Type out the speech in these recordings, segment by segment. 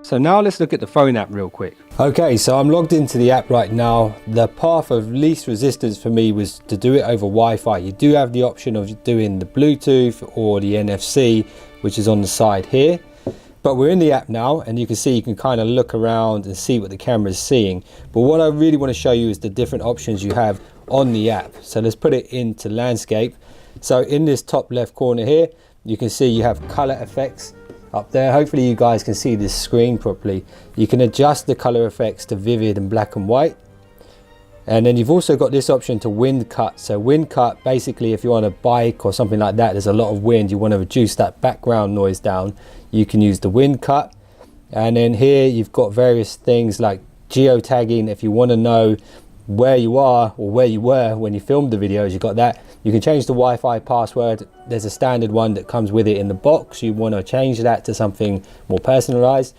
So now let's look at the phone app real quick. Okay, so I'm logged into the app right now. The path of least resistance for me was to do it over Wi-Fi. You do have the option of doing the Bluetooth or the NFC, which is on the side here. But we're in the app now, and you can see, you can kind of look around and see what the camera is seeing. But what I really want to show you is the different options you have on the app. So let's put it into landscape. So in this top left corner here, you can see you have color effects up there. Hopefully you guys can see this screen properly. You can adjust the color effects to vivid and black and white. And then you've also got this option to wind cut. So wind cut, basically if you're on a bike or something like that, there's a lot of wind, you want to reduce that background noise down, you can use the wind cut. And then here you've got various things like geotagging. If you want to know where you are or where you were when you filmed the videos, you got that. You can change the Wi-Fi password. There's a standard one that comes with it in the box. You want to change that to something more personalized.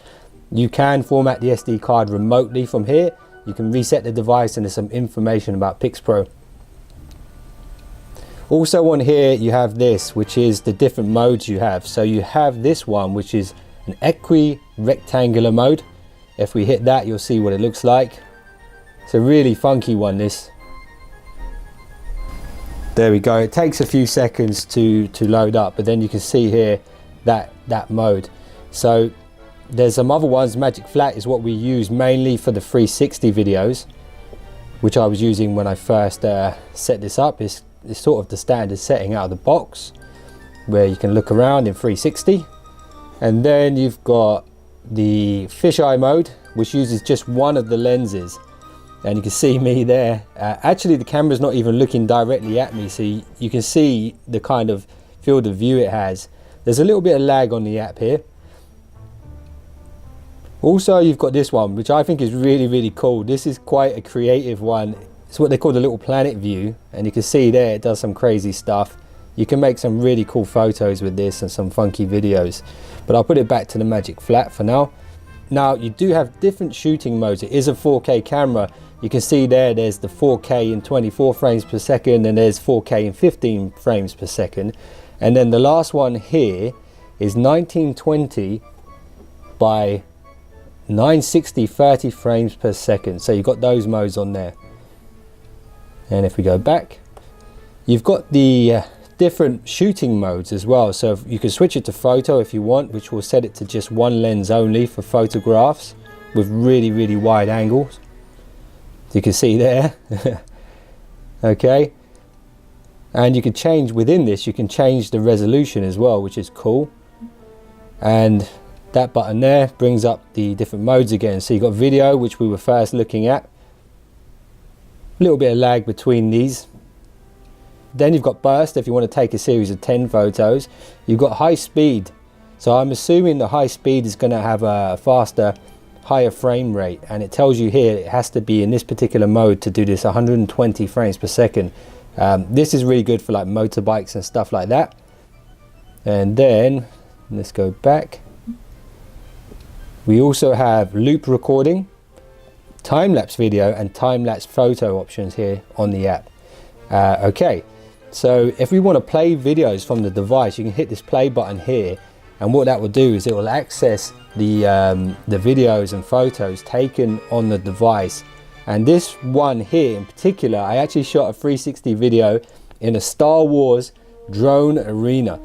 You can format the SD card remotely from here. You can reset the device, and there's some information about Pixpro. Also on here you have this, which is the different modes you have. So you have this one, which is an equi-rectangular mode. If we hit that, you'll see what it looks like. It's a really funky one, this. There we go. It takes a few seconds to load up, but then you can see here that mode. So there's some other ones. Magic Flat is what we use mainly for the 360 videos, which I was using when I first set this up. It's sort of the standard setting out of the box, where you can look around in 360. And then you've got the fisheye mode, which uses just one of the lenses. And you can see me there. Actually, the camera's not even looking directly at me, so you can see the kind of field of view it has. There's a little bit of lag on the app here. Also, you've got this one, which I think is really, really cool. This is quite a creative one. It's what they call the little planet view, and you can see there it does some crazy stuff. You can make some really cool photos with this and some funky videos. But I'll put it back to the Magic Flat for now. Now, you do have different shooting modes. It is a 4K camera. You can see there's the 4K in 24 frames per second, and there's 4K in 15 frames per second. And then the last one here is 1920 by 960 30 frames per second. So you've got those modes on there. And if we go back, you've got the different shooting modes as well. So you can switch it to photo if you want, which will set it to just one lens only for photographs with really, really wide angles. You can see there. Okay, and you can change within this, you can change the resolution as well, which is cool. And that button there brings up the different modes again. So you've got video, which we were first looking at. A little bit of lag between these. Then you've got burst if you want to take a series of 10 photos. You've got high speed. So I'm assuming the high speed is going to have a faster, higher frame rate, and it tells you here it has to be in this particular mode to do this 120 frames per second. This is really good for like motorbikes and stuff like that. And then let's go back. We also have loop recording, time-lapse video, and time-lapse photo options here on the app. Okay, so if we want to play videos from the device, you can hit this play button here, and what that will do is it will access the videos and photos taken on the device. And this one here in particular, I actually shot a 360 video in a Star Wars drone arena.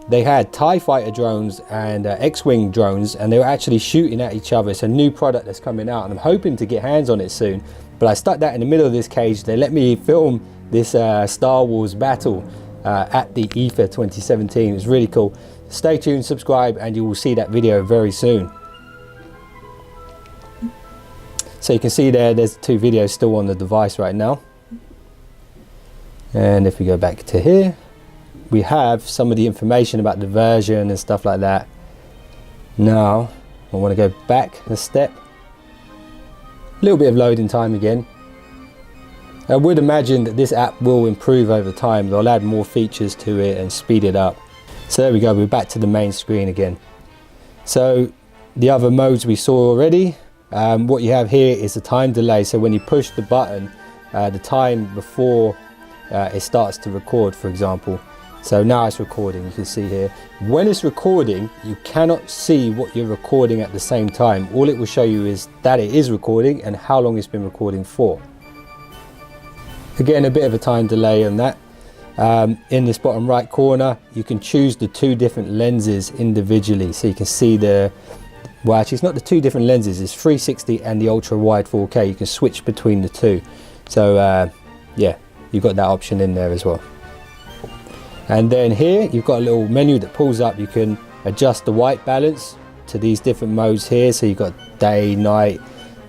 They had TIE fighter drones and X-Wing drones, and they were actually shooting at each other. It's a new product that's coming out, and I'm hoping to get hands on it soon. But I stuck that in the middle of this cage. They let me film this Star Wars battle at the IFA 2017. It was really cool. Stay tuned, subscribe, and you will see that video very soon. So you can see there's two videos still on the device right now. And if we go back to here, we have some of the information about the version and stuff like that. Now I want to go back a step. A little bit of loading time again. I would imagine that this app will improve over time. They'll add more features to it and speed it up. So there we go, we're back to the main screen again. So the other modes we saw already. What you have here is the time delay. So when you push the button, the time before it starts to record, for example. So now it's recording. You can see here when it's recording, you cannot see what you're recording at the same time. All it will show you is that it is recording and how long it's been recording for. Again, a bit of a time delay on that. In this bottom right corner, you can choose the 2 different lenses individually, so you can see the, well actually it's not the 2 different lenses, it's 360 and the ultra wide 4K. You can switch between the 2. So yeah, you've got that option in there as well. And then here you've got a little menu that pulls up. You can adjust the white balance to these different modes here. So you've got day, night,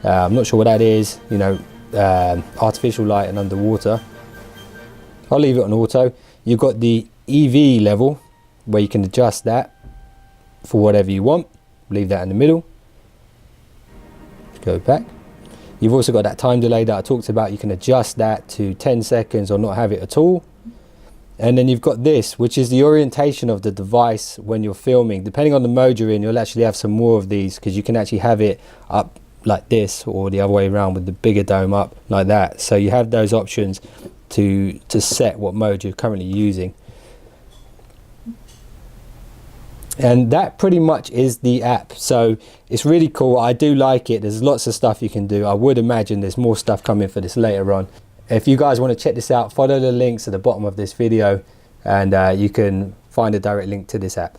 I'm not sure what that is, you know, artificial light and underwater. I'll leave it on auto. You've got the EV level where you can adjust that for whatever you want. Leave that in the middle. Go back. You've also got that time delay that I talked about. You can adjust that to 10 seconds or not have it at all. And then you've got this, which is the orientation of the device when you're filming. Depending on the mode you're in, you'll actually have some more of these, because you can actually have it up like this or the other way around with the bigger dome up like that. So you have those options to set what mode you're currently using. And that pretty much is the app. So it's really cool. I do like it. There's lots of stuff you can do. I would imagine there's more stuff coming for this later on. If you guys want to check this out, follow the links at the bottom of this video and you can find a direct link to this app.